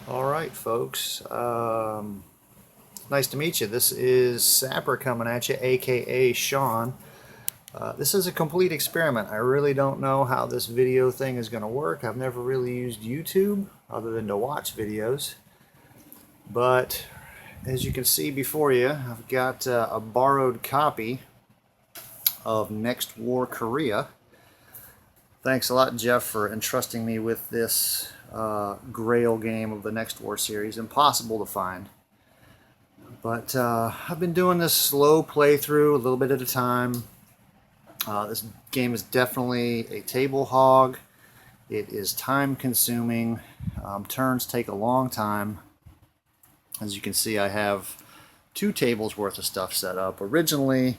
All right, folks. Nice to meet you. This is Sapper coming at you, aka Sean. This is a complete experiment. I really don't know how this video thing is going to work. I've never really used YouTube other than to watch videos. But as you can see before you, I've got a borrowed copy of Next War Korea. Thanks a lot, Jeff, for entrusting me with this grail game of the Next War series. Impossible to find. But I've been doing this slow playthrough, a little bit at a time. This game is definitely a table hog. It is time consuming. Turns take a long time. As you can see, I have 2 tables worth of stuff set up. Originally,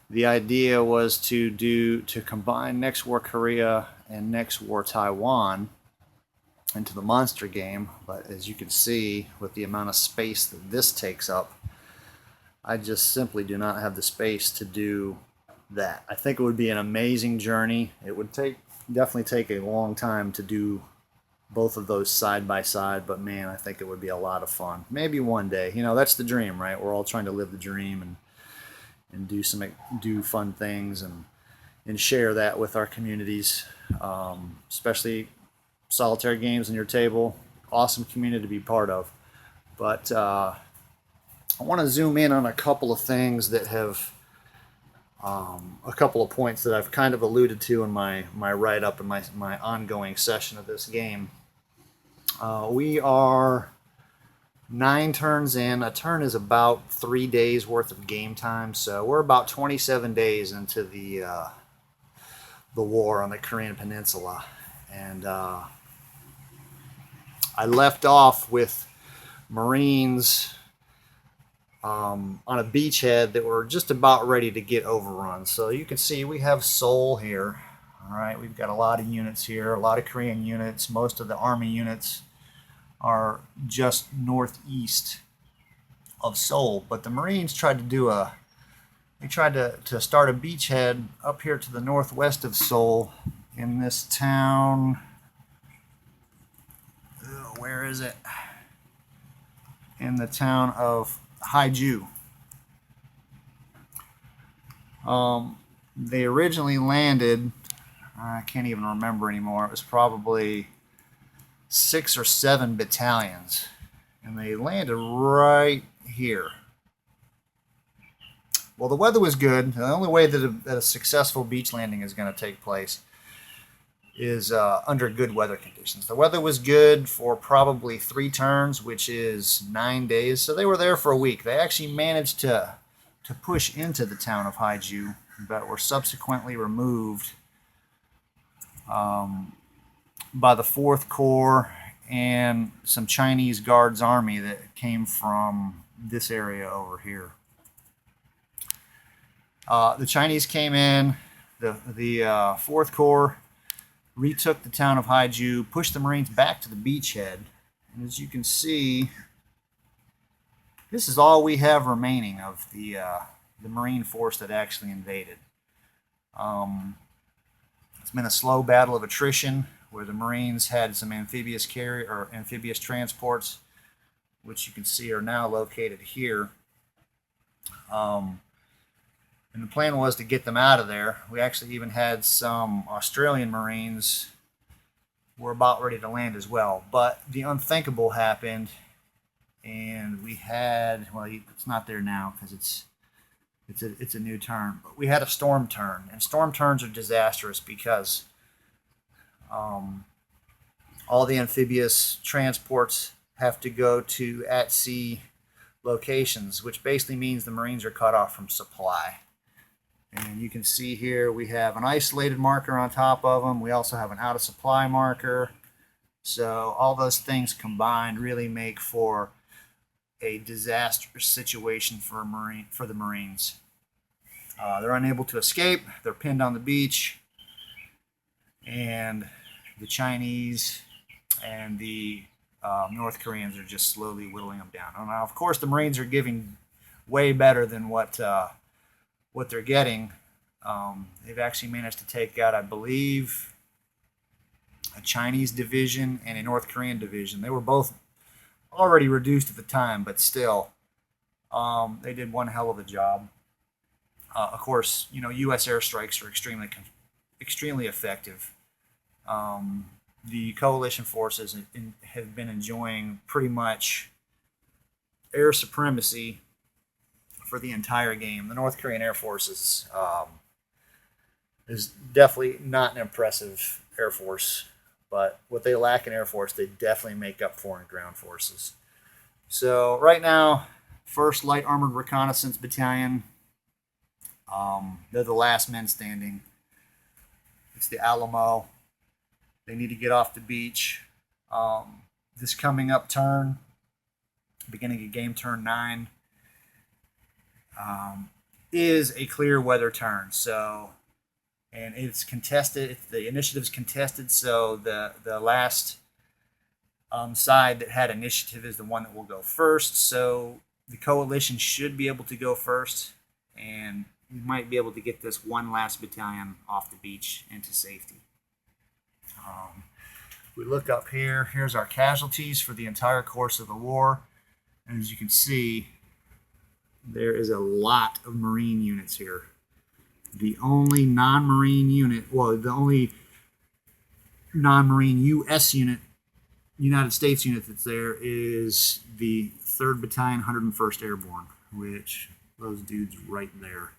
the idea was to combine Next War Korea and Next War Taiwan into the monster game, but as you can see, with the amount of space that this takes up, I just simply do not have the space to do that. I think it would be an amazing journey. It would definitely take a long time to do both of those side by side, but man, I think it would be a lot of fun. Maybe one day. You know, that's the dream, right? We're all trying to live the dream and do fun things and share that with our communities, especially solitaire games on your table. Awesome community to be part of. But I want to zoom in on a couple of things that have a couple of points that I've kind of alluded to in my write-up and my ongoing session of this game. We are 9 turns in. A turn is about 3 days worth of game time, so we're about 27 days into the war on the Korean Peninsula, and I left off with Marines on a beachhead that were just about ready to get overrun. So you can see we have Seoul here. All right, we've got a lot of units here, a lot of Korean units. Most of the army units are just northeast of Seoul, but the Marines tried to start a beachhead up here to the northwest of Seoul in this town. Where is it? In the town of Haiju. They originally landed, I can't even remember anymore, it was probably 6 or 7 battalions, and they landed right here. Well, the weather was good. The only way that a successful beach landing is going to take place is under good weather conditions. The weather was good for probably 3 turns, which is 9 days. So they were there for a week. They actually managed to push into the town of Haiju, but were subsequently removed by the 4th Corps and some Chinese Guards Army that came from this area over here. The Chinese came in, the 4th Corps retook the town of Haiju, pushed the Marines back to the beachhead, and as you can see, this is all we have remaining of the Marine force that actually invaded. It's been a slow battle of attrition where the Marines had some amphibious transports, which you can see are now located here. And the plan was to get them out of there. We actually even had some Australian Marines were about ready to land as well. But the unthinkable happened, and we had, well, it's not there now because it's a new turn. But we had a storm turn, and storm turns are disastrous because all the amphibious transports have to go to at-sea locations, which basically means the Marines are cut off from supply. And you can see here we have an isolated marker on top of them. We also have an out of supply marker. So all those things combined really make for a disastrous situation for the Marines. They're unable to escape. They're pinned on the beach. And the Chinese and the North Koreans are just slowly whittling them down. Now, of course, the Marines are giving way better than what they're getting. They've actually managed to take out, I believe, a Chinese division and a North Korean division. They were both already reduced at the time, but still, they did one hell of a job. Of course, U.S. airstrikes are extremely effective. The coalition forces have been enjoying pretty much air supremacy for the entire game. The North Korean Air Force is definitely not an impressive Air Force, but what they lack in Air Force, they definitely make up for in ground forces. So right now, 1st Light Armored Reconnaissance Battalion, they're the last men standing. It's the Alamo. They need to get off the beach. This coming up turn, beginning of game turn 9, is a clear weather turn. So, and it's contested. The initiative's contested. So the last side that had initiative is the one that will go first. So the coalition should be able to go first, and we might be able to get this one last battalion off the beach into safety. We look up here. Here's our casualties for the entire course of the war. And as you can see, there is a lot of Marine units here. The only non-Marine unit, well, the only non-Marine U.S. unit, United States unit that's there is the 3rd Battalion, 101st Airborne, which those dudes right there.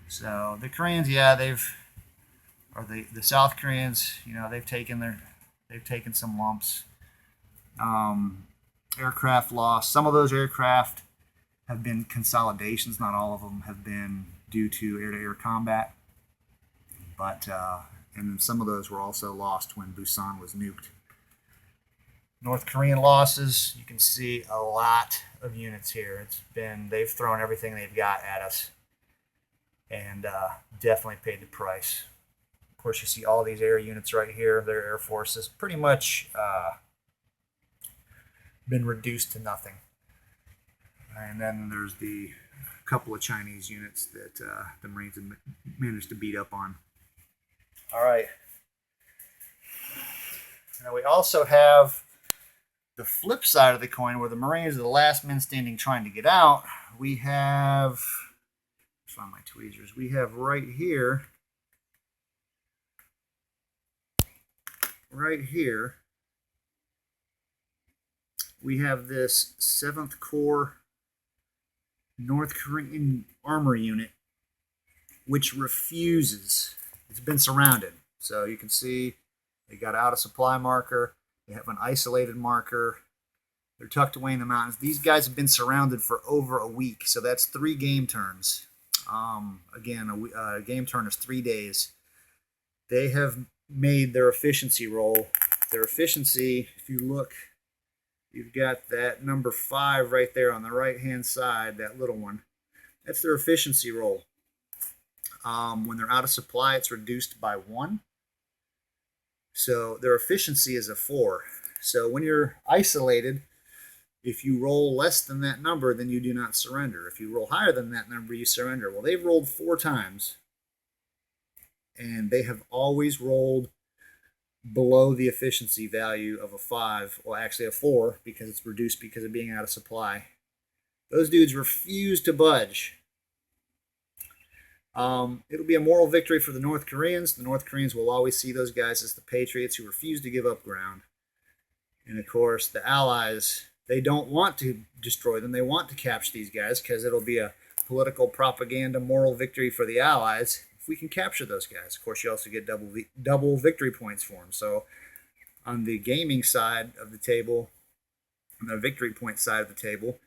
So the Koreans, yeah, the South Koreans, they've taken some lumps. Aircraft loss. Some of those aircraft have been consolidations. Not all of them have been due to air-to-air combat. But and some of those were also lost when Busan was nuked. North Korean losses. You can see a lot of units here. They've thrown everything they've got at us, and definitely paid the price. Of course, you see all these air units right here. Their air forces pretty much been reduced to nothing. And then there's the couple of Chinese units that the Marines have managed to beat up on. All right. Now we also have the flip side of the coin, where the Marines are the last men standing trying to get out. We have, let's find my tweezers. We have right here, we have this 7th Corps North Korean armor unit, which refuses. It's been surrounded. So you can see they got out a supply marker. They have an isolated marker. They're tucked away in the mountains. These guys have been surrounded for over a week. So that's 3 game turns. Again, a game turn is 3 days. They have made their efficiency roll. Their efficiency, if you look, you've got that number 5 right there on the right-hand side, that little one. That's their efficiency roll. When they're out of supply, it's reduced by 1. So their efficiency is a 4. So when you're isolated, if you roll less than that number, then you do not surrender. If you roll higher than that number, you surrender. Well, they've rolled 4 times, and they have always rolled below the efficiency value of a 5, well, actually a 4, because it's reduced because of being out of supply. Those dudes refuse to budge. It'll be a moral victory for the North Koreans. The North Koreans will always see those guys as the patriots who refuse to give up ground. And of course, the Allies, they don't want to destroy them. They want to capture these guys because it'll be a political propaganda moral victory for the Allies if we can capture those guys. Of course, you also get double victory points for them. So on the gaming side of the table, on the victory point side of the table,